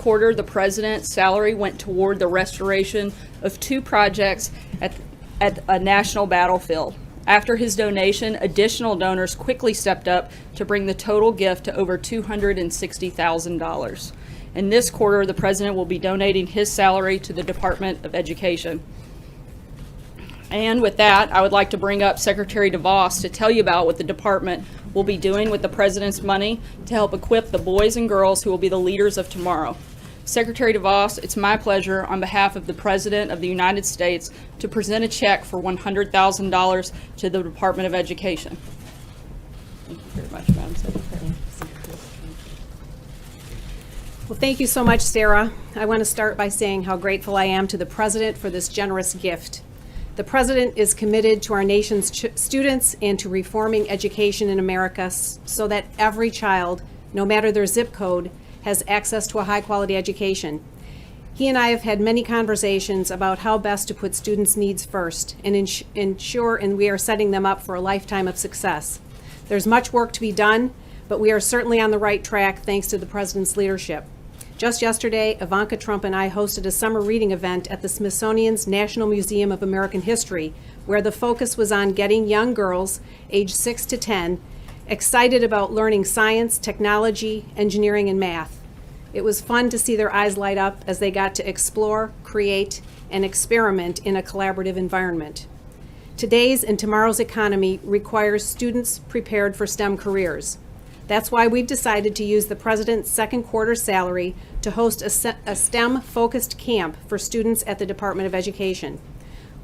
quarter, the president's salary went toward the restoration of 2 projects at a national battlefield. After his donation, additional donors quickly stepped up to bring the total gift to over $260,000. In this quarter, the president will be donating his salary to the Department of Education. And with that, I would like to bring up Secretary DeVos to tell you about what the department will be doing with the president's money to help equip the boys and girls who will be the leaders of tomorrow. Secretary DeVos, it's my pleasure on behalf of the President of the United States to present a check for $100,000 to the Department of Education. Thank you very much, Madam Secretary. Well, thank you so much, Sarah. I want to start by saying how grateful I am to the President for this generous gift. The President is committed to our nation's students and to reforming education in America so that every child, no matter their zip code, has access to a high-quality education. He and I have had many conversations about how best to put students' needs first and ensure we are setting them up for a lifetime of success. There's much work to be done, but we are certainly on the right track thanks to the President's leadership. Just yesterday, Ivanka Trump and I hosted a summer reading event at the Smithsonian's National Museum of American History, where the focus was on getting young girls, aged 6 to 10, excited about learning science, technology, engineering, and math. It was fun to see their eyes light up as they got to explore, create, and experiment in a collaborative environment. Today's and tomorrow's economy requires students prepared for STEM careers. That's why we've decided to use the President's second quarter salary to host a STEM-focused camp for students at the Department of Education.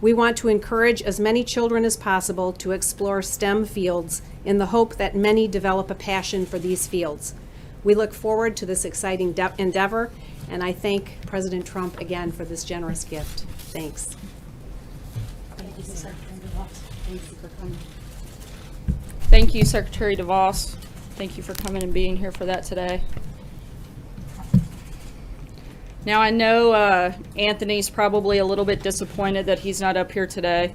We want to encourage as many children as possible to explore STEM fields in the hope that many develop a passion for these fields. We look forward to this exciting endeavor, and I thank President Trump again for this generous gift. Thanks. Thank you, Secretary DeVos. Thank you for coming. Thank you, Secretary DeVos. Thank you for coming and being here for that today. Now, I know Anthony's probably a little bit disappointed that he's not up here today,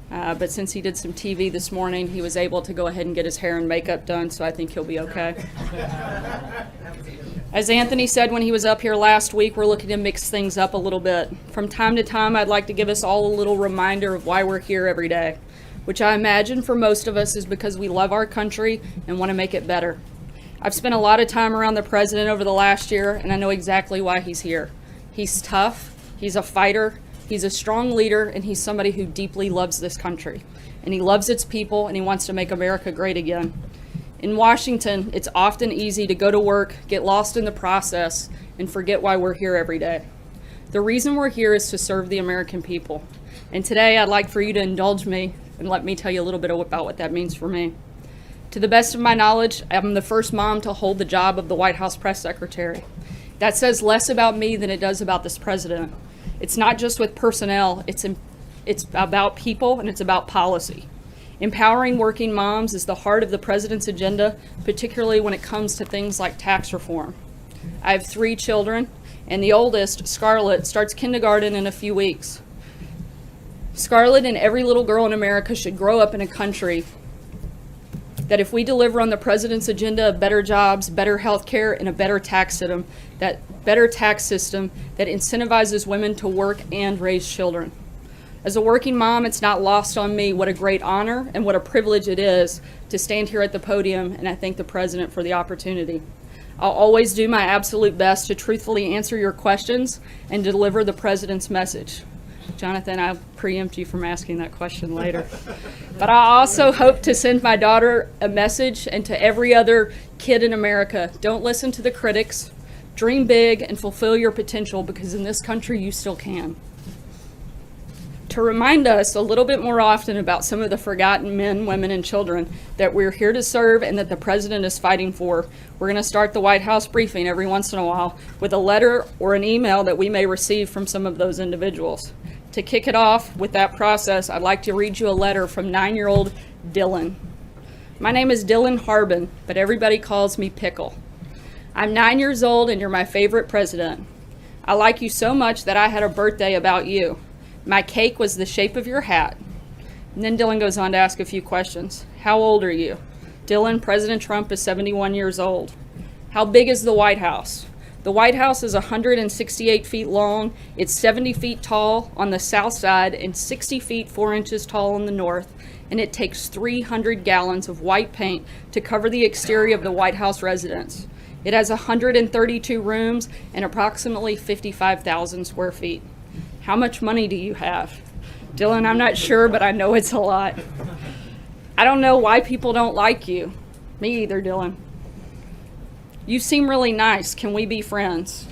but since he did some TV this morning, he was able to go ahead and get his hair and makeup done, so I think he'll be okay. As Anthony said when he was up here last week, we're looking to mix things up a little bit. From time to time, I'd like to give us all a little reminder of why we're here every day, which I imagine for most of us is because we love our country and want to make it better. I've spent a lot of time around the president over the last year, and I know exactly why he's here. He's tough, he's a fighter, he's a strong leader, and he's somebody who deeply loves this country. And he loves its people, and he wants to make America great again. In Washington, it's often easy to go to work, get lost in the process, and forget why we're here every day. The reason we're here is to serve the American people. And today, I'd like for you to indulge me and let me tell you a little bit about what that means for me. To the best of my knowledge, I'm the first mom to hold the job of the White House press secretary. That says less about me than it does about this president. It's not just with personnel, it's about people and it's about policy. Empowering working moms is the heart of the president's agenda, particularly when it comes to things like tax reform. I have 3 children, and the oldest, Scarlett, starts kindergarten in a few weeks. Scarlett and every little girl in America should grow up in a country that if we deliver on the president's agenda of better jobs, better health care, and a better tax system, that incentivizes women to work and raise children. As a working mom, it's not lost on me what a great honor and what a privilege it is to stand here at the podium, and I thank the president for the opportunity. I'll always do my absolute best to truthfully answer your questions and deliver the president's message. Jonathan, I'll preempt you from asking that question later. But I also hope to send my daughter a message, and to every other kid in America: don't listen to the critics, dream big, and fulfill your potential, because in this country you still can. To remind us a little bit more often about some of the forgotten men, women, and children that we're here to serve and that the president is fighting for, we're going to start the White House briefing every once in a while with a letter or an email that we may receive from some of those individuals. To kick it off with that process, I'd like to read you a letter from 9-year-old Dylan. My name is Dylan Harbin, but everybody calls me Pickle. I'm 9 years old and you're my favorite president. I like you so much that I had a birthday about you. My cake was the shape of your hat. And then Dylan goes on to ask a few questions. How old are you? Dylan, President Trump is 71 years old. How big is the White House? The White House is 168 feet long, it's 70 feet tall on the south side and 60 feet 4 inches tall on the north, and it takes 300 gallons of white paint to cover the exterior of the White House residence. It has 132 rooms and approximately 55,000 square feet. How much money do you have? Dylan, I'm not sure, but I know it's a lot. I don't know why people don't like you. Me either, Dylan. You seem really nice. Can we be friends?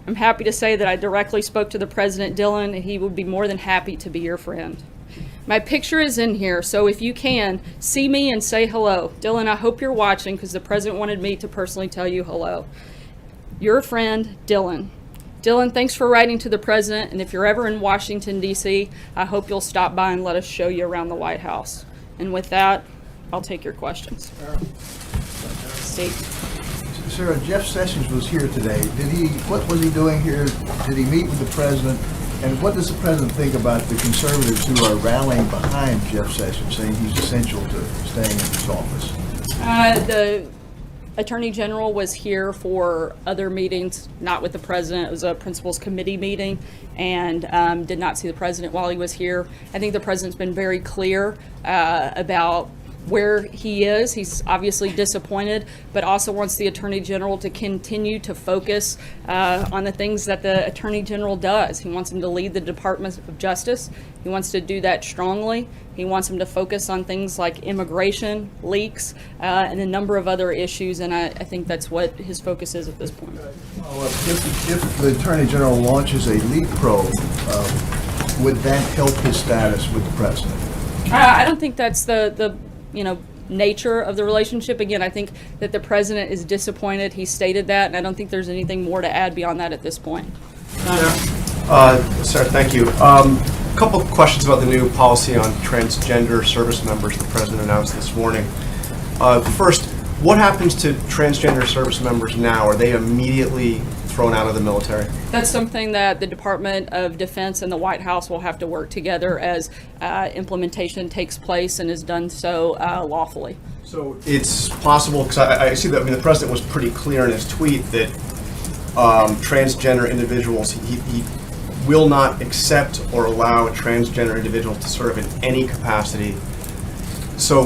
I'm happy to say that I directly spoke to the President, Dylan, and he would be more than happy to be your friend. My picture is in here, so if you can, see me and say hello. Dylan, I hope you're watching because the President wanted me to personally tell you hello. Your friend, Dylan. Dylan, thanks for writing to the President, and if you're ever in Washington, D.C., I hope you'll stop by and let us show you around the White House. And with that, I'll take your questions. Steve. Sarah, Jeff Sessions was here today. What was he doing here? Did he meet with the president? And what does the president think about the conservatives who are rallying behind Jeff Sessions, saying he's essential to staying in his office? The Attorney General was here for other meetings, not with the president. It was a principals committee meeting, and did not see the president while he was here. I think the president's been very clear about where he is. He's obviously disappointed, but also wants the Attorney General to continue to focus on the things that the Attorney General does. He wants him to lead the Department of Justice. He wants to do that strongly. He wants him to focus on things like immigration, leaks, and a number of other issues, and I think that's what his focus is at this point. Well, if the Attorney General launches a leak probe, would that help his status with the president? I don't think that's the nature of the relationship. Again, I think that the president is disappointed. He stated that, and I don't think there's anything more to add beyond that at this point. Sarah, thank you. A couple of questions about the new policy on transgender service members the president announced this morning. First, what happens to transgender service members now? Are they immediately thrown out of the military? That's something that the Department of Defense and the White House will have to work together as implementation takes place and is done so lawfully. So it's possible, because I see that, the president was pretty clear in his tweet that transgender individuals, he will not accept or allow a transgender individual to serve in any capacity. So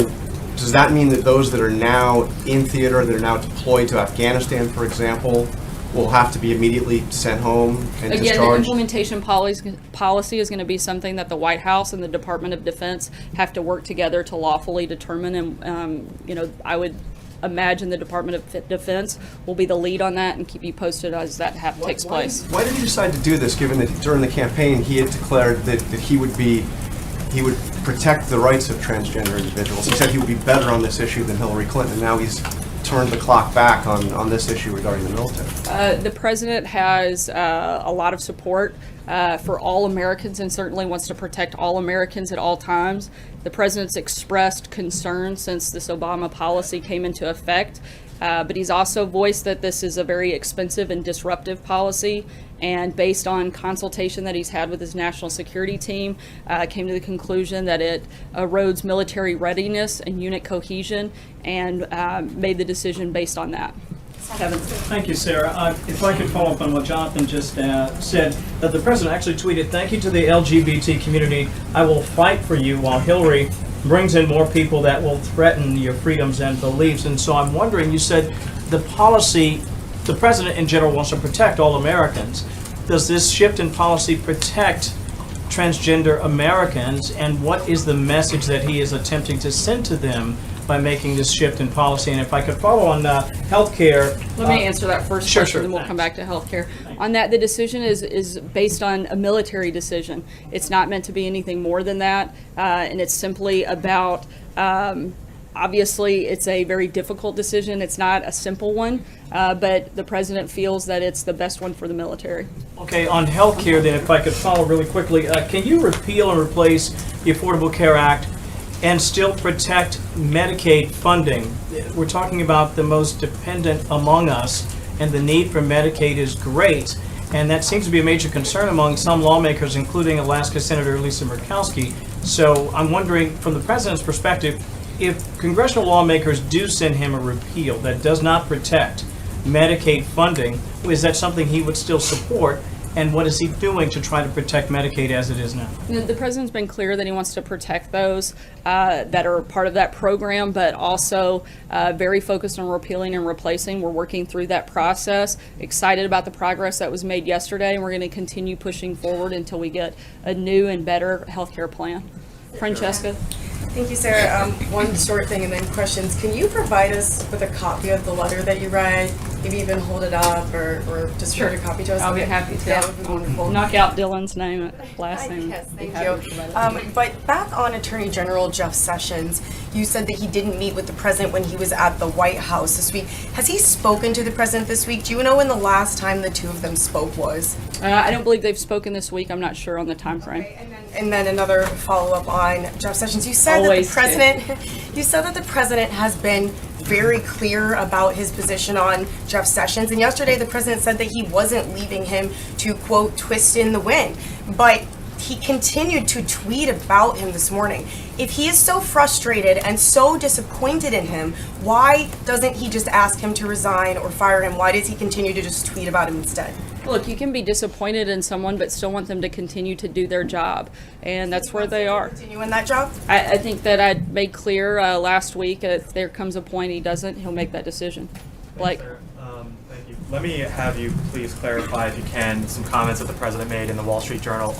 does that mean that those that are now in theater, that are now deployed to Afghanistan, for example, will have to be immediately sent home and Again, discharged? the implementation policy is going to be something that the White House and the Department of Defense have to work together to lawfully determine. And, I would imagine the Department of Defense will be the lead on that and keep you posted as that takes place. Why did he decide to do this, given that during the campaign he had declared that he would protect the rights of transgender individuals? He said he would be better on this issue than Hillary Clinton, and now he's turned the clock back on this issue regarding the military. The president has a lot of support for all Americans and certainly wants to protect all Americans at all times. The president's expressed concern since this Obama policy came into effect, but he's also voiced that this is a very expensive and disruptive policy, and based on consultation that he's had with his national security team, came to the conclusion that it erodes military readiness and unit cohesion, and made the decision based on that. Kevin. Thank you, Sarah. If I could follow up on what Jonathan just said, that the president actually tweeted, "Thank you to the LGBT community. I will fight for you," while Hillary brings in more people that will threaten your freedoms and beliefs. And so I'm wondering, you said the policy, the president in general wants to protect all Americans. Does this shift in policy protect transgender Americans, and what is the message that he is attempting to send to them by making this shift in policy? And if I could follow on healthcare. Let me answer that first Sure, question, sure. then we'll come back to healthcare. On that, the decision is based on a military decision. It's not meant to be anything more than that, and it's simply about, obviously, it's a very difficult decision. It's not a simple one, but the president feels that it's the best one for the military. Okay, on healthcare then, if I could follow really quickly, can you repeal and replace the Affordable Care Act and still protect Medicaid funding? We're talking about the most dependent among us, and the need for Medicaid is great, and that seems to be a major concern among some lawmakers, including Alaska Senator Lisa Murkowski. So I'm wondering, from the president's perspective, if congressional lawmakers do send him a repeal that does not protect Medicaid funding. Is that something he would still support? And what is he doing to try to protect Medicaid as it is now? The president's been clear that he wants to protect those that are part of that program, but also very focused on repealing and replacing. We're working through that process. Excited about the progress that was made yesterday, and we're going to continue pushing forward until we get a new and better healthcare plan. Francesca? Thank you, Sarah. One short thing and then questions. Can you provide us with a copy of the letter that you read? Maybe even hold it up or just read a copy to us? I'll be happy to. That would be wonderful. Knock out Dylan's name, last name. Yes, thank you. But back on Attorney General Jeff Sessions, you said that he didn't meet with the president when he was at the White House this week. Has he spoken to the president this week? Do you know when the last time the two of them spoke was? I don't believe they've spoken this week. I'm not sure on the time frame. And then another follow-up on Jeff Sessions. You said Always that the president has been very clear about his position on Jeff Sessions. And yesterday the president said that he wasn't leaving him to, quote, twist in the wind. But he continued to tweet about him this morning. If he is so frustrated and so disappointed in him, why doesn't he just ask him to resign or fire him? Why does he continue to just tweet about him instead? Look, you can be disappointed in someone, but still want them to continue to do their job, and that's where they are. Continue in that job? I think that I made clear last week, if there comes a point he doesn't, he'll make that decision. Blake? Thank you. Let me have you please clarify, if you can, some comments that the president made in the Wall Street Journal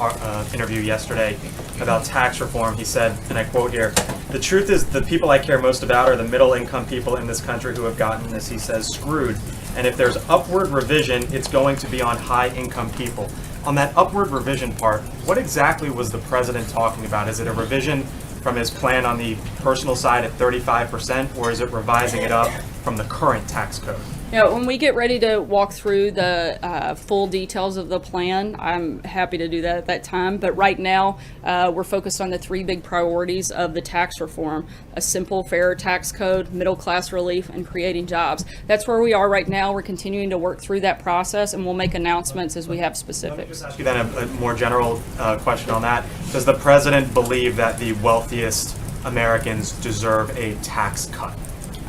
interview yesterday about tax reform. He said, and I quote here, "The truth is the people I care most about are the middle income people in this country who have gotten, as he says, screwed. And if there's upward revision, it's going to be on high income people." On that upward revision part, what exactly was the president talking about? Is it a revision from his plan on the personal side at 35%, or is it revising it up from the current tax code? Yeah, when we get ready to walk through the full details of the plan, I'm happy to do that at that time. But right now, we're focused on the three big priorities of the tax reform: a simple, fair tax code, middle class relief, and creating jobs. That's where we are right now. We're continuing to work through that process, and we'll make announcements as we have Let me specifics. just ask you then a more general question on that. Does the president believe that the wealthiest Americans deserve a tax cut?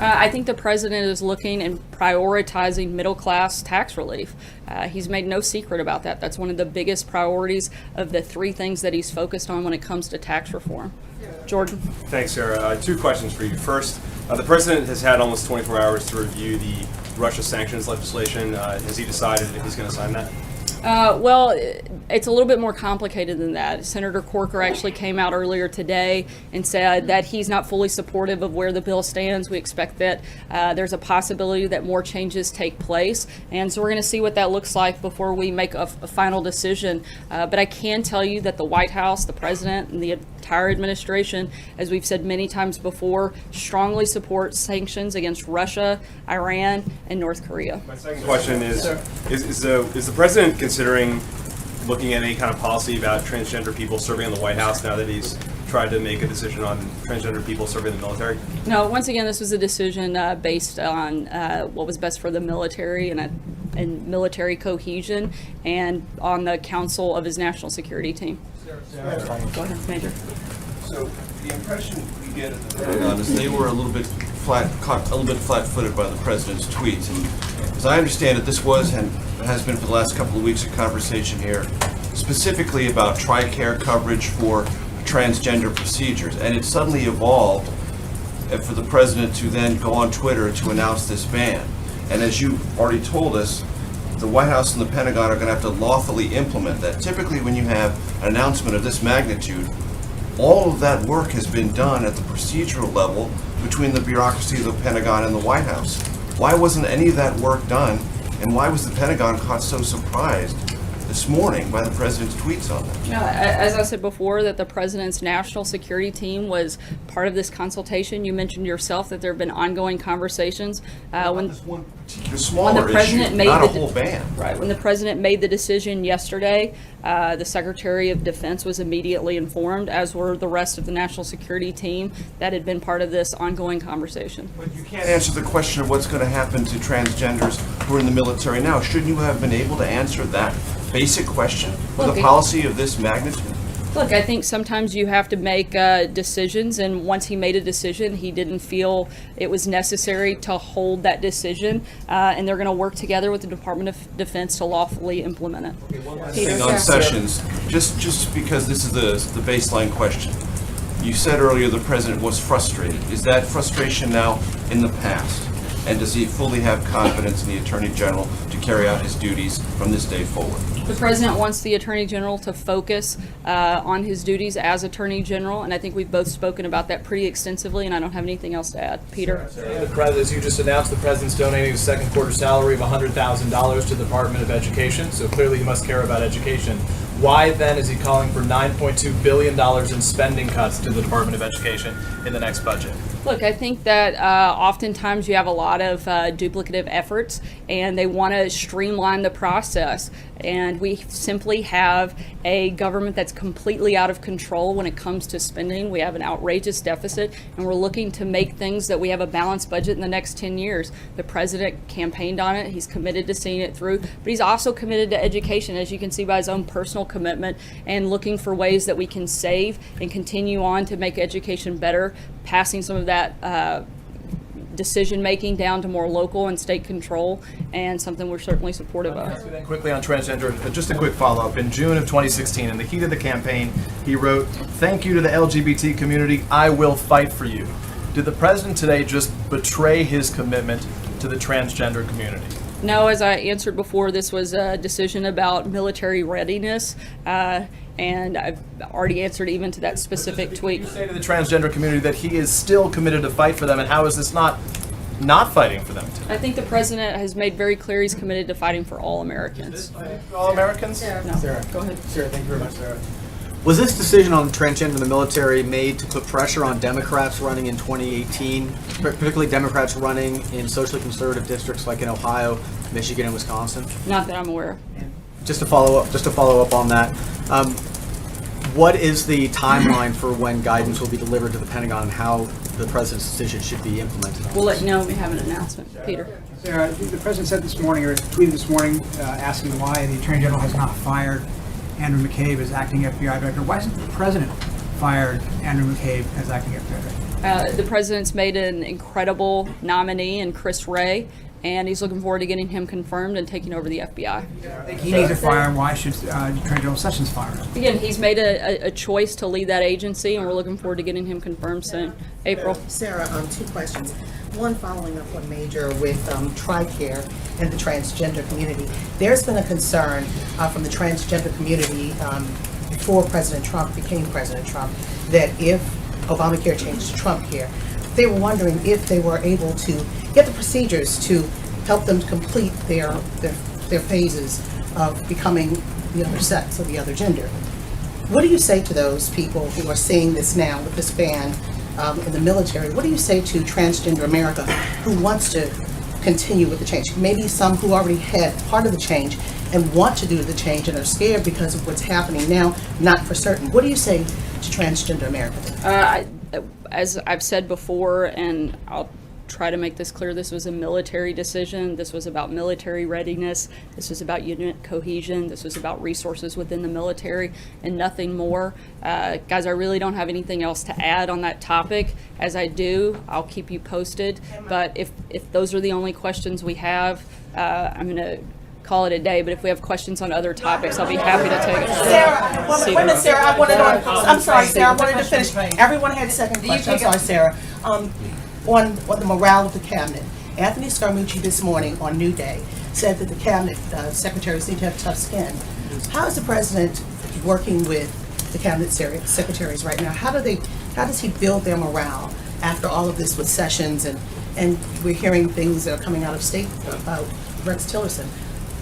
I think the president is looking and prioritizing middle class tax relief. He's made no secret about that. That's one of the biggest priorities of the three things that he's focused on when it comes to tax reform. Jordan? Thanks, Sarah. Two questions for you. First, the president has had almost 24 hours to review the Russia sanctions legislation. Has he decided if he's going to sign that? Well, it's a little bit more complicated than that. Senator Corker actually came out earlier today and said that he's not fully supportive of where the bill stands. We expect that there's a possibility that more changes take place, and so we're going to see what that looks like before we make a final decision. But I can tell you that the White House, the president, and the entire administration, as we've said many times before, strongly support sanctions against Russia, Iran, and North Korea. My second question is the president considering looking at any kind of policy about transgender people serving in the White House now that he's tried to make a decision on transgender people serving in the military? No, once again, this was a decision based on what was best for the military and military cohesion, and on the counsel of his national security team. Go ahead, Major. So the impression we get at the Pentagon is they were a little bit flat-footed by the president's tweets. And as I understand it, this was and has been for the last couple of weeks a conversation here, specifically about TRICARE coverage for transgender procedures, and it suddenly evolved for the president to then go on Twitter to announce this ban. And as you already told us, the White House and the Pentagon are going to have to lawfully implement that. Typically, when you have an announcement of this magnitude, all of that work has been done at the procedural level between the bureaucracy of the Pentagon and the White House. Why wasn't any of that work done, and why was the Pentagon caught so surprised this morning by the president's tweets on that? As I said before, that the president's national security team was part of this consultation. You mentioned yourself that there have been ongoing conversations. When this one particular smaller issue, not a whole ban. Right. When the president made the decision yesterday, the Secretary of Defense was immediately informed, as were the rest of the national security team that had been part of this ongoing conversation. But you can't answer the question of what's going to happen to transgenders who are in the military now. Shouldn't you have been able to answer that basic question with a policy of this magnitude? Look, I think sometimes you have to make decisions, and once he made a decision, he didn't feel it was necessary to hold that decision, and they're going to work together with the Department of Defense to lawfully implement it. Thing on Sessions, just because this is the baseline question. You said earlier the president was frustrated. Is that frustration now in the past? And does he fully have confidence in the Attorney General to carry out his duties from this day forward? The president wants the Attorney General to focus on his duties as Attorney General, and I think we've both spoken about that pretty extensively, and I don't have anything else to add. Peter? The president, as you just announced, the president's donating a second quarter salary of $100,000 to the Department of Education, so clearly he must care about education. Why then is he calling for $9.2 billion in spending cuts to the Department of Education in the next budget? Look, I think that oftentimes you have a lot of duplicative efforts, and they want to streamline the process. And we simply have a government that's completely out of control when it comes to spending. We have an outrageous deficit, and we're looking to make things that we have a balanced budget in the next 10 years. The president campaigned on it. He's committed to seeing it through, but he's also committed to education, as you can see by his own personal commitment, and looking for ways that we can save and continue on to make education better, passing some of that decision-making down to more local and state control, and something we're certainly supportive of. Quickly on transgender, just a quick follow-up. In June of 2016, in the heat of the campaign, he wrote, "Thank you to the LGBT community, I will fight for you." Did the president today just betray his commitment to the transgender community? No, as I answered before, this was a decision about military readiness, and I've already answered even to that specific tweet. You say to the transgender community that he is still committed to fight for them, and how is this not fighting for them today? I think the president has made very clear he's committed to fighting for all Americans. All Americans? No. Sarah, Go ahead. Sarah, thank you very much, Sarah. Was this decision on transgender in the military made to put pressure on Democrats running in 2018, particularly Democrats running in socially conservative districts like in Ohio, Michigan, and Wisconsin? Not that I'm aware of. Just to follow up on that, what is the timeline for when guidance will be delivered to the Pentagon and how the president's decision should be implemented? We'll let you know when we have an announcement. Peter? Sarah, the president said this morning, or tweeted this morning, asking why the Attorney General has not fired Andrew McCabe as acting FBI director. Why hasn't the president fired Andrew McCabe as acting FBI director? The president's made an incredible nominee in Chris Wray, and he's looking forward to getting him confirmed and taking over the FBI. I think he needs to fire him. Why should Attorney General Sessions fire him? Again, he's made a choice to lead that agency, and we're looking forward to getting him confirmed soon. April? Sarah, two questions. One, following up on Major with TRICARE and the transgender community. There's been a concern from the transgender community before President Trump became President Trump that if Obamacare changed to Trump care, they were wondering if they were able to get the procedures to help them complete their phases of becoming the other sex or the other gender. What do you say to those people who are seeing this now with this ban in the military? What do you say to transgender America who wants to continue with the change? Maybe some who already had part of the change and want to do the change and are scared because of what's happening now, not for certain. What do you say to transgender America? As I've said before, and I'll try to make this clear, this was a military decision. This was about military readiness. This was about unit cohesion. This was about resources within the military and nothing more. Guys, I really don't have anything else to add on that topic. As I do, I'll keep you posted. But if those are the only questions we have, I'm going to call it a day, but if we have questions on other topics, I'll be happy to take it. Sarah, wait a minute, Sarah, I'm sorry, Sarah, I wanted to finish. Everyone had a second question. I'm sorry, Sarah. On the morale of the cabinet, Anthony Scaramucci this morning on New Day said that the cabinet secretaries need to have tough skin. How is the president working with the cabinet secretaries right now? How does he build their morale after all of this with Sessions and we're hearing things that are coming out of state about Rex Tillerson?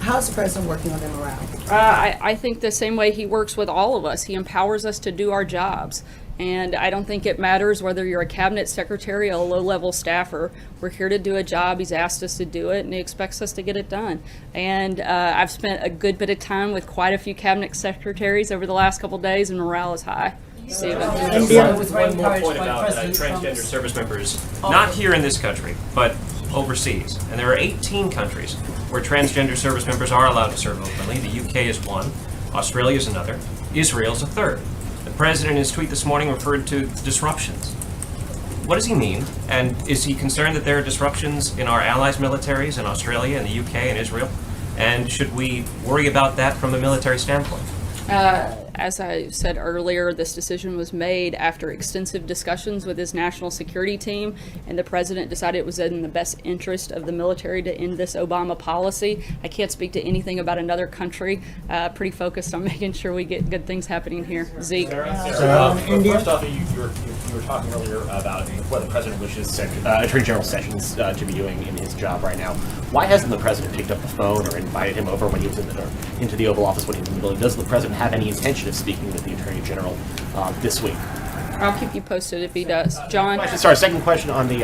How is the president working on their morale? I think the same way he works with all of us. He empowers us to do our jobs. And I don't think it matters whether you're a cabinet secretary or a low-level staffer. We're here to do a job. He's asked us to do it, and he expects us to get it done. And I've spent a good bit of time with quite a few cabinet secretaries over the last couple of days, and morale is high. Stephen? One more point about transgender service members, not here in this country, but overseas. And there are 18 countries where transgender service members are allowed to serve openly. The UK is one, Australia is another, Israel is a third. The president in his tweet this morning referred to disruptions. What does he mean? And is he concerned that there are disruptions in our allies' militaries in Australia and the UK and Israel? And should we worry about that from a military standpoint? As I said earlier, this decision was made after extensive discussions with his national security team, and the president decided it was in the best interest of the military to end this Obama policy. I can't speak to anything about another country. Pretty focused on making sure we get good things happening here. Zeke. First off, you were talking earlier about what the president wishes Attorney General Sessions to be doing in his job right now. Why hasn't the president picked up the phone or invited him over when he was into the Oval Office when he was in the building? Does the president have any intention of speaking with the Attorney General this week? I'll keep you posted if he does. John? Second question on the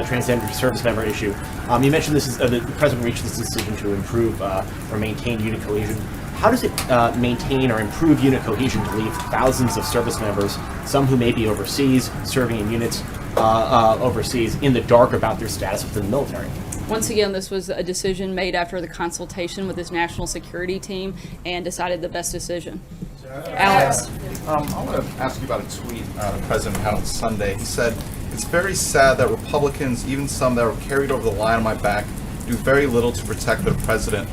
transgender service member issue. You mentioned this is the president reached this decision to improve or maintain unit cohesion. How does it maintain or improve unit cohesion to leave thousands of service members, some who may be overseas, serving in units overseas, in the dark about their status within the military? Once again, this was a decision made after the consultation with his national security team and decided the best decision. Alex. I want to ask you about a tweet the president had on Sunday. He said, "It's very sad that Republicans, even some that were carried over the line on my back, do very little to protect the president."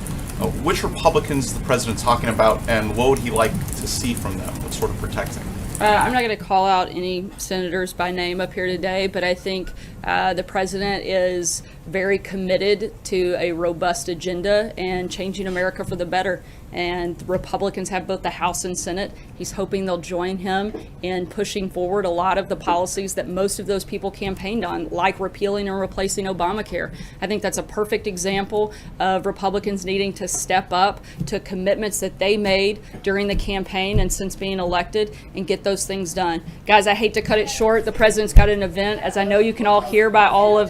Which Republicans is the president talking about, and what would he like to see from them? What sort of protecting? I'm not going to call out any senators by name up here today, but I think the president is very committed to a robust agenda and changing America for the better. And Republicans have both the House and Senate. He's hoping they'll join him in pushing forward a lot of the policies that most of those people campaigned on, like repealing and replacing Obamacare. I think that's a perfect example of Republicans needing to step up to commitments that they made during the campaign and since being elected and get those things done. Guys, I hate to cut it short. The president's got an event, as I know you can all hear by all of